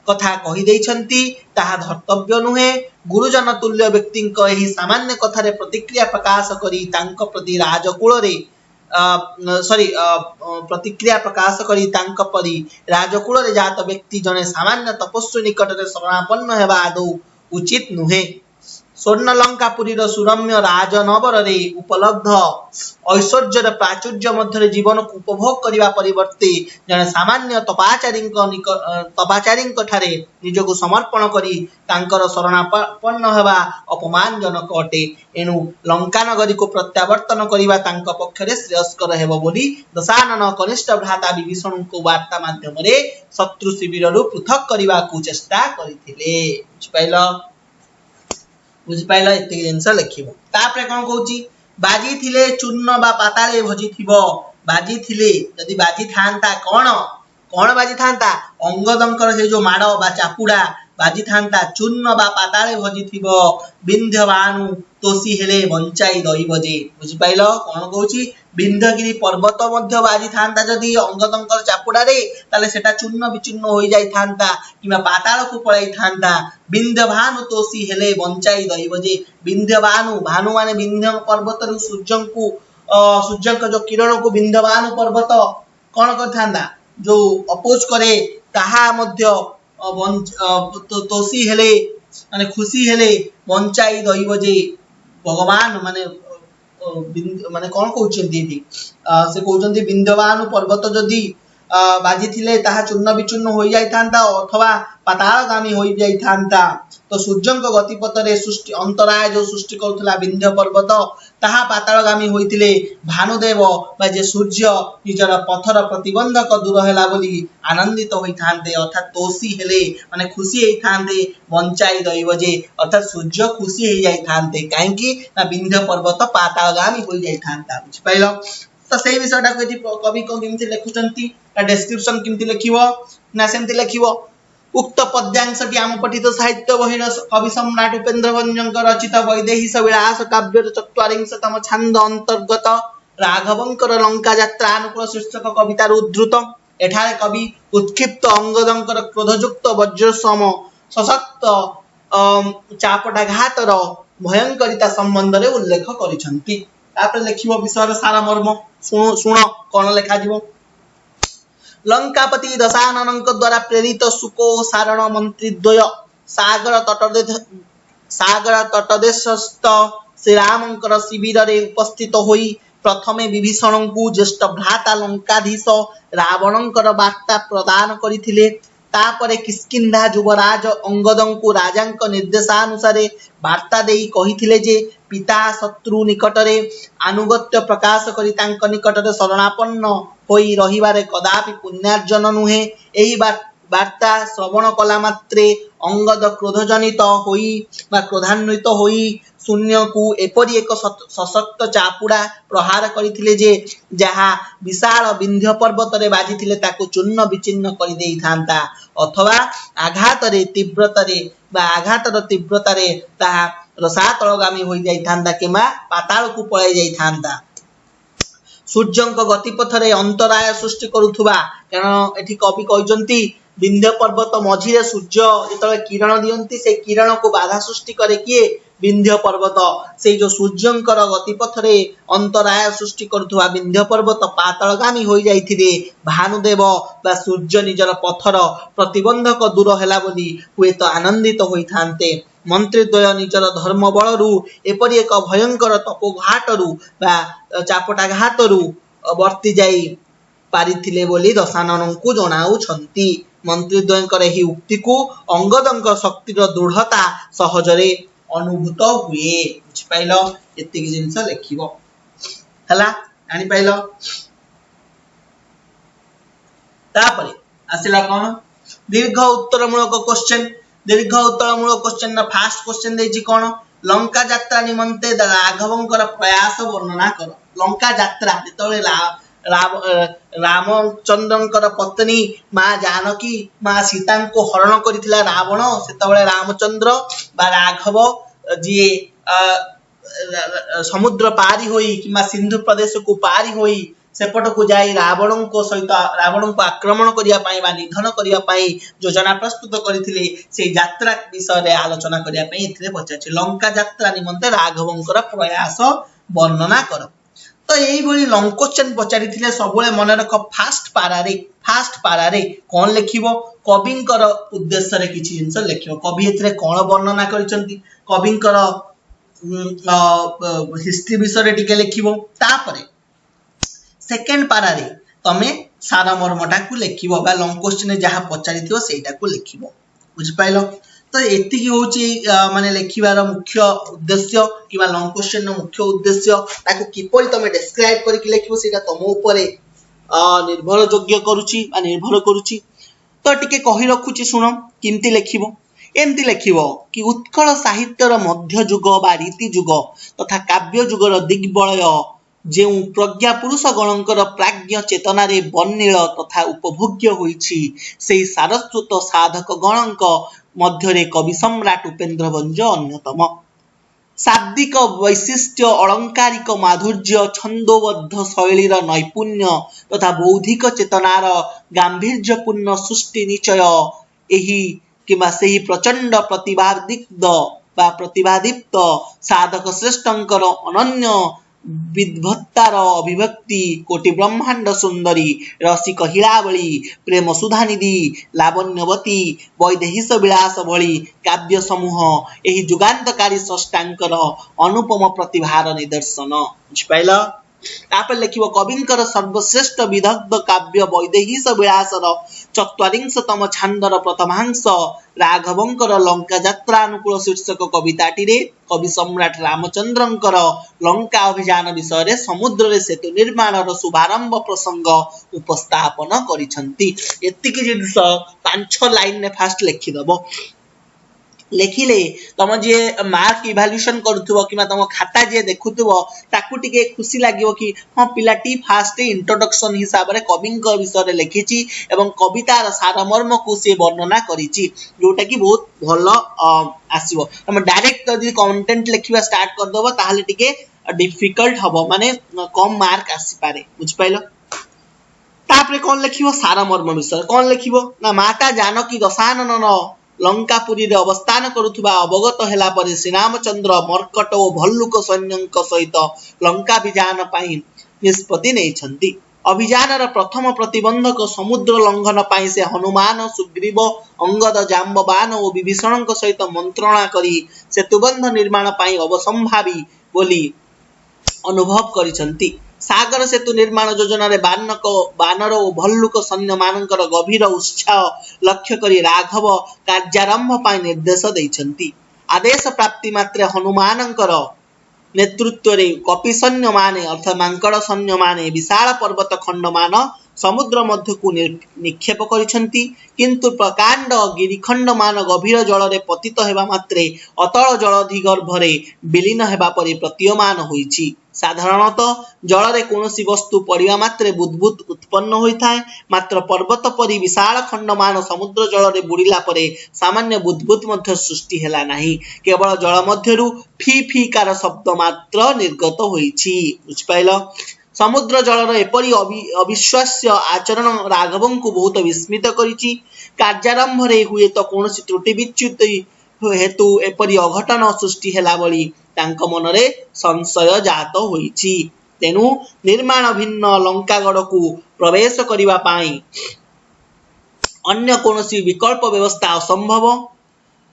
Speaker 1: कथा कहि दैछंती ताहा धर्तव्य नुहे गुरुजन तुल्य व्यक्ति एही सामान्य कथारे प्रतिक्रिया प्रकाश करी तांक प्रति राजकुल रे प्रतिक्रिया प्रकाश करी तांक परी राजकुल रे जात व्यक्ति जने सामान्य तपस्वी निकट रे शरणापन्न हेबा आदौ उचित नुहे स्वर्णलंकापुरी सुरम्य राजनगर रे उपलब्ध ऐश्वर्यर प्राचुर्य मध्य जीवन को उपभोग करने परिवर्ते जने सामान्य तपाचारी ठारे निजको समर्पण करी तांकर शरणापन्न हेबा अपमानजनक अटे एणु लंका नगरी को प्रत्यावर्तन करने तांक पक्षरे श्रेयस्कर हेबो बोली दशानन कनिष्ठ भ्राता विभीषण को वार्ता माध्यम रे शत्रु शिविर पृथक करने को चेष्टा करथिले बुझिपाइल एति जिनस लिखिबो तापरे कोन कहूची बाजी थिले चूर्ण बा पाताळे भजी थिबो बाजी थिले यदि बाजी थांता कोन बाजी थांता अंगदंकर से जो माडो बा चापुडा बाजी थांता चूर्ण बा पाताळे भजी थिबो विंध्यवानु तोसी हेले बंचाई दई बजे बुझिपाइल कोन कहूची विंध्यगिरी पर्वत मध्य बाजी थांता जदि अंगदंकर चापुडा रे ताले सेटा चूर्ण विचूर्ण होई जाई थांता किबा पाताळ को पळाई थांता विंध्यवानु तोसी हेले बंचाई दई बजे विंध्यवानु भानु माने विंध्य पर्वत रु सूर्यंक जो किरण को विंध्यवानु पर्वत कोन कर थांता जो अपोज करे ताहा मध्य तोसी हेले माने खुशी हेले बंचाई दई बजे भगवान माने माने कोन कहउछन्ती से कहउछन्ती विंध्यवानु पर्वत जदि बाजी थिले ताहा चूर्ण विचूर्ण होई जाई थांता अथवा पातालगामी होई जाई थांता तो सूर्यंक गतिपथ रे सृष्टि अंतराय जो सृष्टि करथला विंध्य पर्वत ताहा पातालगामी होइतिले भानुदेव बा जे सूर्य निजर पथर प्रतिबंधक दूर हैला बोली आनंदित होई थांते अर्थात तोसी हेले माने खुशी होई थांते बंचाई दैव जे अर्थात सूर्य खुशी होई जाई थांते काहे कि ना विंध्य पर्वत पातालगामी होई जाई थांता बुझ पाइलो तो सेही विषयटा कहि कवि को किमति लिखुचंती ता डिस्क्रिप्शन किमति लिखिबो ना सेमति लिखिबो उक्त पद्यांशटी आम पठित साहित्य बहिर कवि सम्राट उपेन्द्र भंजक रचित वैदेही विलास काव्य ४४तम छांद अंतर्गत राघवंकर लंका यात्रा अनुकूल शीर्षक कवितार उद्धृत एठारे कवि उत्क्षिप्त अंगदंकर क्रोधयुक्त वज्रसम सशक्त चापटाघातर भयंकरिता संबंध रे उल्लेख करिसंती तापर लिखिबो विषय सारा मर्म सुनो कोन लेखा जीवो लंकापति दशाननक द्वारा प्रेरित सुको सारण मंत्री द्वय सागर तटदेशस्थ श्री रामंकर शिविर रे उपस्थित होई प्रथमे विभीषण को ज्येष्ठ भ्राता लंकाधीश रावणंकर वार्ता प्रदान करिथिले तापरे किष्किंधा युवराज अंगदंकु राजांक निर्देशानुसारे वार्ता देई कहिथिले जे पिता शत्रु निकटरे अनुगत्य प्रकाश करी तांक निकटरे शरणापन्न होई रहिबारे कदापि पुण्यार्जन नुहे एही वार्ता श्रवण कला मात्रे अंगद क्रोधजनित होई बा क्रोधान्वित होई शून्य को एपरी एक सशक्त चापुड़ा प्रहार करिथिले जे जहा विशाल विंध्य पर्वत रे बाजिथिले ताको चूर्ण विचिन्न करि देई थांता अथवा आघात रे तीव्रता रे बा आघातर तीव्रता रे ताहा रसातलगामी होई जाई थांता किमा पाताल को पळाई जाई थांता सूर्यंक गतिपथ रे अंतराय सृष्टि करुथुबा कारण एठी कवि कहिजंती विंध्य पर्वत मझिरे सूर्य जेतले किरण दियंती से किरण को बाधा सृष्टि करे किए विंध्य पर्वत से जो सूर्यंकर गतिपथ रे अंतराय सृष्टि करुथुबा विंध्य पर्वत पातालगामी होई जाइथिले भानुदेव बा सूर्य निजर पथर प्रतिबंधक दूर हैला बोली हुए तो आनंदित होई थांते मंत्री द्वय निजर धर्म बलरु एपरी एक भयंकर तपोघाटरु बा चापटाघातरु वर्ती जाई पारिथिले बोली दशाननंकु जणाउछंती मंत्री द्वयंकर एही उक्ति को अंगदंक शक्तिर दृढ़ता सहजरे अनुभूत हुए बुझ पाइलो एतिक जिंस लिखिबो हला जानि पाइलो तापरे आसिला कोन दीर्घ उत्तरमूलक क्वेश्चन दीर्घ उत्तरमूलक क्वेश्चन ना फर्स्ट क्वेश्चन देछि कोन लंका यात्रा निमंते राघवंकर प्रयास वर्णना कर लंका यात्रा जेतबे रामचंद्रंकर पत्नी माँ जानकी माँ सीता को हरण करथिला रावण सेतबे रामचंद्र बा राघव जी समुद्र पारी होई कि सिंधु प्रदेश को पारी होई सेपट को जाई रावण को सहित रावण को आक्रमण करिया पाई बा निधन करिया पाई योजना प्रस्तुत करथिले से यात्रा विषय रे आलोचना करिया पाई एथिरे पचाछि लंका यात्रा निमंते राघवंकर प्रयास वर्णना कर तो यही भली लंग क्वेश्चन पचारिथिले सबले मन रख फास्ट पारा रे कोन लिखिबो कविंकर उद्देश्य रे किछि जिंस लिखिबो कवि एथिरे कोन वर्णना करिसंती कविंकर हिस्ट्री विषय रे टिके लिखिबो तापरे सेकेंड पारा रे तमे सारा मर्मटा को लिखिबो बा लंग क्वेश्चन जहा पचारिथिबो सेटा को लिखिबो बुझ पाइलो तो एति की होची माने लिखिबार मुख्य उद्देश्य किबा लंग क्वेश्चन नो मुख्य उद्देश्य ताको किपरि तमे डिस्क्राइब करके लिखिबो सेटा तमो ऊपरे निर्भर योग्य करूची बा निर्भर करूची तो टिके कहि रखुची सुनो किमती लिखिबो एमती लिखिबो कि उत्कल साहित्यर मध्य युग बा रीति युग तथा काव्य युगर दिग्बलय जे प्रज्ञा पुरुष गणंकर प्राज्ञ चेतना रे बन्नील तथा उपभोग्य होईछि सेही सारस्वत साधक गणंक मध्यरे कवि सम्राट उपेन्द्र भंज अन्यतम शाब्दिक वैशिष्ट्य अलंकारिक माधुर्य छंदोबद्ध शैलीर नैपुण्य तथा बौद्धिक चेतनार गांभीर्यपूर्ण सृष्टि निचय एही किबा सेही प्रचंड प्रतिभादीप्त बा प्रतिभादीप्त साधक श्रेष्ठंकर अनन्य विद्वत्तार अभिव्यक्ति कोटि ब्रह्मांड सुंदरी रसिक हिलावली प्रेम सुधानिधि लावण्यवती वैदेहिस विलास भली काव्य समूह एही जुगांतकारी स्रष्टांकर अनुपम प्रतिभार निदर्शन बुझिपाइल तापर लिखिबो कविंकर सर्वश्रेष्ठ विदग्ध काव्य वैदेहिस विलासर 44तम छांदर प्रथमांश राघवंकर लंका यात्रा अनुकूल शीर्षक कविताटी रे कवि सम्राट रामचंद्रंकर लंका अभियान विषय रे समुद्र रे सेतु निर्माणर शुभारंभ प्रसंग उपस्थापन करिसंती एतिकी जिंस 5-6 लाइन ने फास्ट लिखि दबो लिखिले तुम जे मार्क इवैल्यूएशन करूथबो किमा तुम खाता जे देखुथबो ताकू टिके खुशी लागिवो कि हां पिलाटी फास्ट इंट्रोडक्शन हिसाब रे कविंक विषय रे लिखिची एवं कवितार सारमर्म को से वर्णना करिची जोटा कि बहुत भलो आसीबो हम डायरेक्ट यदि कंटेंट लिखिबा स्टार्ट कर दबो ताहले टिके डिफिकल्ट हबो माने कम मार्क आसी पारे बुझ पाइलो तापरे कोन लिखिबो सारमर्म विषय कोन लिखिबो ना माता जानकी दशानन लंकापुरी रे अवस्थान करुथुबा अवगत हेला परे श्री रामचंद्र मर्कट और भल्लुक सैन्यंक सहित लंका अभियान पाई निष्पत्ति नेइछंती अभियानर प्रथम प्रतिबंधक समुद्र लंघन पाई से हनुमान सुग्रीव अंगद जाम्बवान और विभीषणक सहित मंत्रणा करी सेतुबंध निर्माण पाई अवसंभावी बोली अनुभव करिसंती सागर सेतु निर्माण योजना रे बानर और भल्लुक सैन्य मानकर गभीर उत्साह लक्ष्य करी राघव कार्यारंभ पाई निर्देश दैछंती आदेश प्राप्ति मात्रे हनुमानकर नेतृत्व रे कपि सैन्य माने अर्थात मांकड़ सैन्य माने विशाल पर्वत खंड मान समुद्र मध्य को निक्षेप करिसंती किंतु प्रकांड गिरिखंड मान गभीर जल रे पतित हेबा मात्रे अतल जलधि गर्भरे विलीन हेबा परि प्रतीयमान होईछि साधारणतः जल रे कोनोसी वस्तु पड़िया मात्रे बुदबुद उत्पन्न होइथाय मात्र पर्वत परि विशाल खंडमान समुद्र जल रे बुड़िला परे सामान्य बुदबुद मध्य सृष्टि हेला नाही केवल जल मध्यरु फी फी कार शब्द मात्र निर्गत होईछि बुझ पाइलो समुद्र जलर एपरी अविश्वास्य आचरण राघवं को बहुत विस्मित करिछि कार्यारंभ रे हुए तो कोनोसी त्रुटि विच्युत हेतु एपरी अघटन सृष्टि हेला बली तांक मनरे संशय जात होईछि तेनु निर्माण भिन्न लंकागढ़ को प्रवेश करिवा पाई अन्य कोनोसी विकल्प व्यवस्था असंभव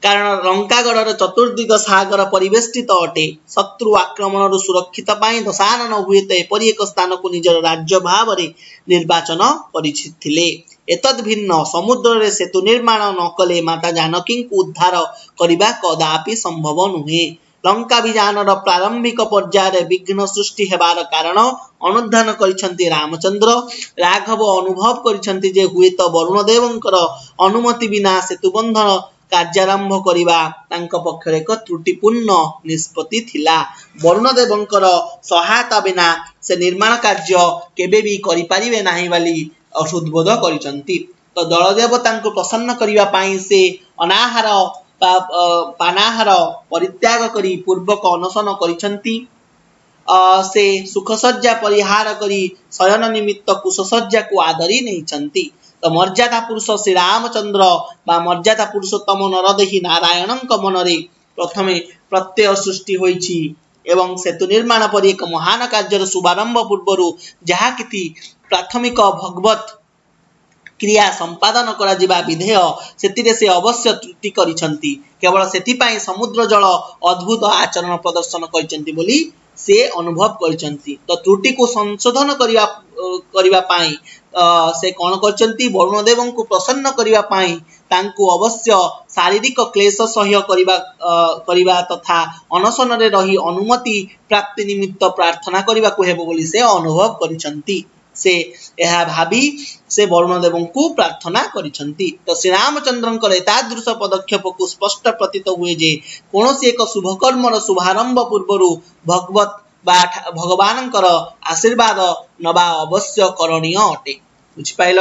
Speaker 1: कारण लंकागढ़ चतुर्दिग सागर परिवेष्टित अटे शत्रु आक्रमण सुरक्षित पाई दशानन हुए तो एपरी एक स्थान को निजर राज्य भाव रे निर्वाचन करिथिले एतद भिन्न समुद्र रे सेतु निर्माण न कले माता जानकी को उद्धार करिबा कदापि संभव नुहे लंकाभियानर प्रारंभिक पर्यायर विघ्न सृष्टि हेबार कारण अनुधान करिसंती रामचंद्र। राघव अनुभव करिसंती जे हुएत वरुण देवंकर अनुमति बिना सेतु बंधन कार्यारंभ करिबा तांक पक्षरे एक त्रुटिपूर्ण निष्पत्ति थिला। वरुण देवंकर सहायता बिना से निर्माण कार्य केबे भी करि परिबे नाही वाली उद्बोध करिसंती। तो दलदेव तांको प्रसन्न करिबा पाई से अनाहार पानाहार परित्याग करी पूर्वक अनशन करिसंती। से सुखसज्जा परिहार करी शयन निमित्त कुशसज्जा को आदरी नहीं। तो मर्यादा पुरुष श्री रामचंद्र बा मर्यादा पुरुषोत्तम नरदेही नारायणଙ୍କ मनरे प्रथमे प्रत्यय सृष्टि होईछि एवं सेतु निर्माण परि एक महान कार्यर शुभारंभ पूर्वरु जहा किति प्राथमिक भगवत क्रिया संपादन करा जिबा विधेय सेतिरे से अवश्य त्रुटि करिसंती। केवल सेति पाई समुद्र जल अद्भुत आचरण प्रदर्शन करिसंती बोली से अनुभव करिसंती। तो त्रुटि को संशोधन करिबा पाई से कौन करचंती वरुण देव को प्रसन्न करिबा पाई तांको अवश्य शारीरिक क्लेश सह्य करिबा तथा अनशन रे रही अनुमति प्राप्ति निमित्त प्रार्थना करिबा को हेबो बोली से अनुभव करिसंती। से यह भाभी से वरुण देव को प्रार्थना करिसंती। तो श्री रामचंद्रंकर एतादृश पदक्षेप को स्पष्ट प्रतीत हुए जे कोनोसी एक शुभ कर्मर शुभारंभ पूर्वरु भगवानंकर आशीर्वाद नबा अवश्य करणीय अटे। बुझिपाइल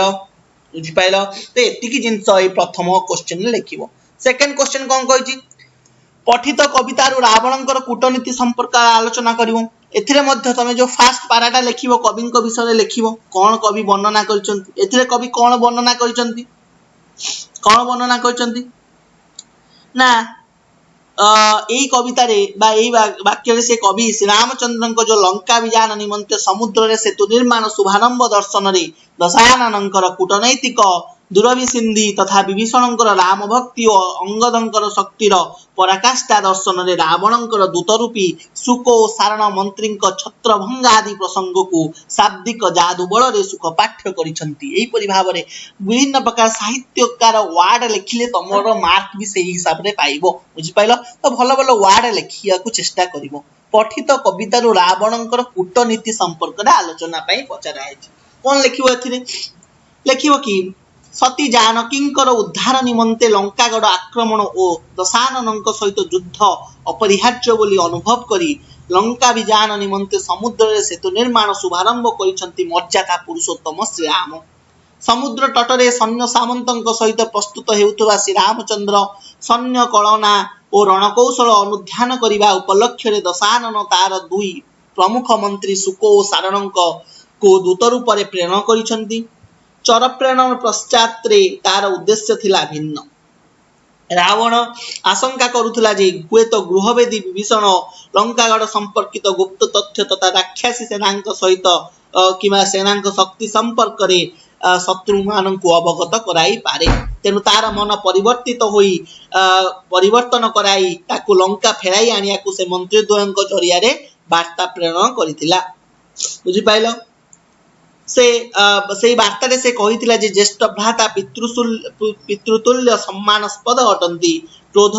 Speaker 1: तो एतिकी जिंस ए प्रथम क्वेश्चन लिखिबो। सेकंड क्वेश्चन कोन कहिछि पठित कवितारु रावणंकर कूटनीति संपर्क आलोचना करिवो। एथिरे मध्य तमे जो फास्ट पाराटा लिखिबो कविंक विषय लिखिबो कोन कवि वर्णना करिसंती। एथिरे कवि कोन वर्णना करिसंती ना एई कविता रे बा एई वाक्य रे से कवि श्री रामचंद्रंक जो लंका विजय निमंते समुद्र रे सेतु निर्माण शुभारंभ दर्शन रे दशाननंकर कूटनैतिक दूरविसिंधी तथा विभीषणंकर राम भक्ति और अंगदंकर शक्तिर पराकाष्ठा दर्शन रे रावणंकर दूतरूपी सुख और सारण मंत्री छत्रभंग आदि प्रसंग को शाब्दिक जादू बल रे सुख पाठ्य करिसंती। एई परि भाव रे विभिन्न प्रकार साहित्यकार वार्ड लिखिले तमरो मार्क भी सेही हिसाब रे पाइबो। बुझि पाइलो तो भलो भलो वार्ड लिखिया को चेष्टा करिवो। पठित कवितारु रावणंकर कूटनीति संपर्क रे आलोचना पई पचरा आइछि। कोन लिखिबो एथिरे लिखिबो कि सती जानकींकर उद्धार निमंते लंकागढ़ आक्रमण और दशाननंक सहित युद्ध अपरिहार्य बोली अनुभव करी लंका विजय निमंते समुद्र रे सेतु निर्माण शुभारंभ करिसंती मर्यादा पुरुषोत्तम श्री राम। समुद्र तटरे सैन्य सामंतंक सहित प्रस्तुत हेउथबा श्री रामचंद्र सैन्य कलना और रणकौशल अनुध्यान करिबा उपलक्ष्य रे दशानन तार दुई प्रमुख मंत्री सुक और सारणंक को दूत रूप रे प्रेरण करिसंती। चर प्रेरण पश्चात तार उद्देश्य थिला भिन्न। रावण आशंका करुथिला जे हुएत गृहवेदी विभीषण लंकागढ़ संपर्कित गुप्त तथ्य तथा राक्षसी सेनांक सहित किमा सेनांक शक्ति संपर्क रे शत्रु मानंकु अवगत कराई पारे। तेनु तार मन परिवर्तन कराई ताकु लंका फेराई आनिया को से मंत्री द्वयंक जरिया रे वार्ता प्रेरण करिथिला। बुझि पाइलो से वार्ता रे से कहिथिला जे ज्येष्ठ भ्राता पितृतुल्य सम्मानस्पद अटंती। क्रोध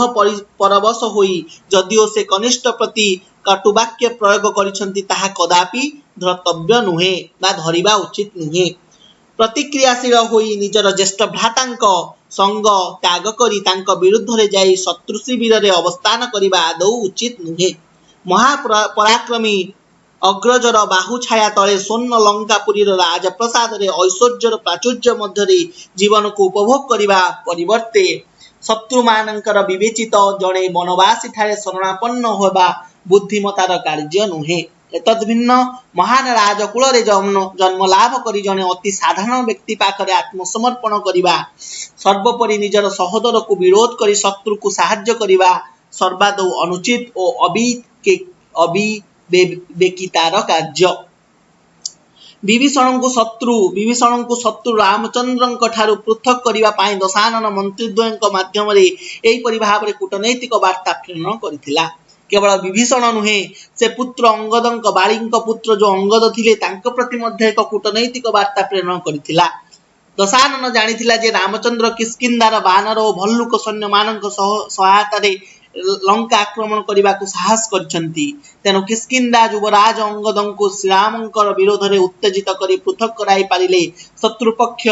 Speaker 1: परवश होई जदिओ से कनिष्ठ प्रति कटुवाक्य प्रयोग करिसंती ताहा कदापि धर्तव्य नुहे बा धरिबा उचित नुहे। प्रतिक्रियाशील होई निजर ज्येष्ठ भ्रातांक संग त्याग करी तांक विरुद्ध रे जाई शत्रु शिविर रे अवस्थान करिबा आदौ उचित नुहे। महापराक्रमी अग्रजर बाहु छाया तले स्वर्ण लंकापुरी राजप्रसाद रे ऐश्वर्यर प्राचुर्य मध्य जीवन को उपभोग करिबा परिवर्ते शत्रु मानकर विवेचित जणे वनवासी ठारे शरणापन्न होबा बुद्धिमतार कार्य नुहे। तद्भिन्न महान राजकुल रे जन्म लाभ करी जणे अति साधारण व्यक्ति पाखरे आत्मसमर्पण करिबा सर्वोपरि निजर सहोदर को विरोध करी शत्रु को सहाय्य करिबा सर्वादौ अनुचित और बेकितार कार्य। विभीषण को शत्रु रामचंद्रंक ठारू पृथक करिबा पाई दशानन मंत्रीद्वयंक माध्यम रे एई परि भाबरे कूटनैतिक वार्ता प्रेरण करिथिला। केवल विभीषण नुहे से पुत्र अंगदंक बाळींक पुत्र जो अंगद थिले तांक प्रति मध्य एक कूटनैतिक वार्ता प्रेरण करिथिला। दशानन जानिथिला जे रामचंद्र किष्किंधार बानर और भल्लुक सैन्य मानक सहायता रे लंका आक्रमण करने को साहस करछंती तेणु किष्किंधा युवराज अंगदंकु श्रीरामंकर विरोध में उत्तेजित कर पृथक कराई पारिले शत्रुपक्ष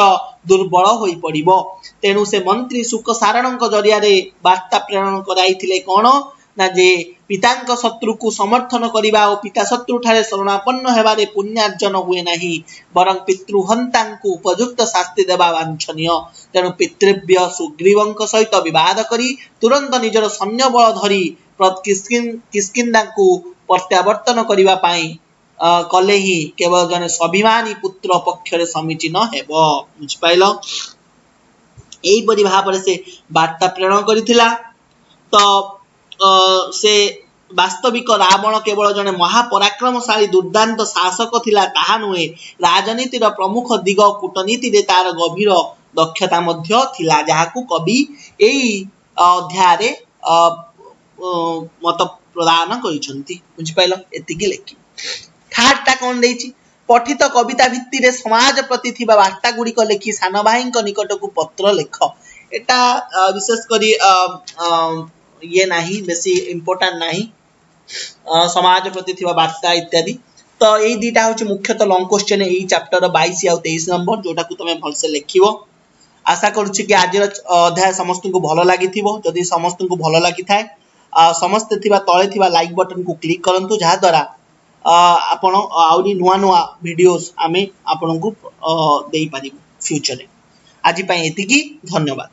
Speaker 1: दुर्बल होई पड़िबो तेणु से मंत्री सुख सारण जरिया वार्ता प्रेरण कराइथिले कोन ना जे पितांक शत्रु को समर्थन करने और पिता शत्रु ठारे शरणापन्न हेबारे पुण्यार्जन हुए नहीं बरं पितृहंता उपयुक्त शास्ति देवा वांछनीय तेणु पितृव्य सुग्रीवंक सहित विवाद करी तुरंत निजर सैन्य बल धरी किष्किंधा को प्रत्यावर्तन करने कले ही केवल जने स्वाभिमानी पुत्र पक्षरे समीचीन हेब बुझिपाइल एहीपरि भाव से वार्ता प्रेरण करिथिला तो से वास्तविक रावण केवल जने महापराक्रमशाली दुर्दांत शासक थिला ताहा नुहे राजनीतिर प्रमुख दिग कूटनीति रे तार गभीर दक्षता मध्य थिला जाहाकू कवि एई अध्याय मत प्रदान करिसंती बुझिपाइल एतिकी लेखि थर्ड ता कोन देछि पठित कविता भित्ति रे समाज प्रति थिबा वार्ता गुडी को लेखि सान भाईंक निकट को पत्र लेख एटा विशेष करी ये नहीं बेसी इम्पोर्टेंट नहीं समाज प्रति थिबा वार्ता इत्यादि तो यही दुटा हूँ मुख्यतः लॉन्ग क्वेश्चन यही चैप्टर 22 और 23 नंबर जोटा को तुम भलसे लिखिबो आशा करुच्ची कि आज अध्याय समस्त को भल लगी जदि समस्त को भल लगी थाए समस्ते थिबा तले थिबा लाइक बटन को क्लिक करंतु जहा द्वारा आपण आउरी नुआ नुआ वीडियोस आमे आपण को देई पारिबु फ्यूचर रे आज पई एतिकी धन्यवाद।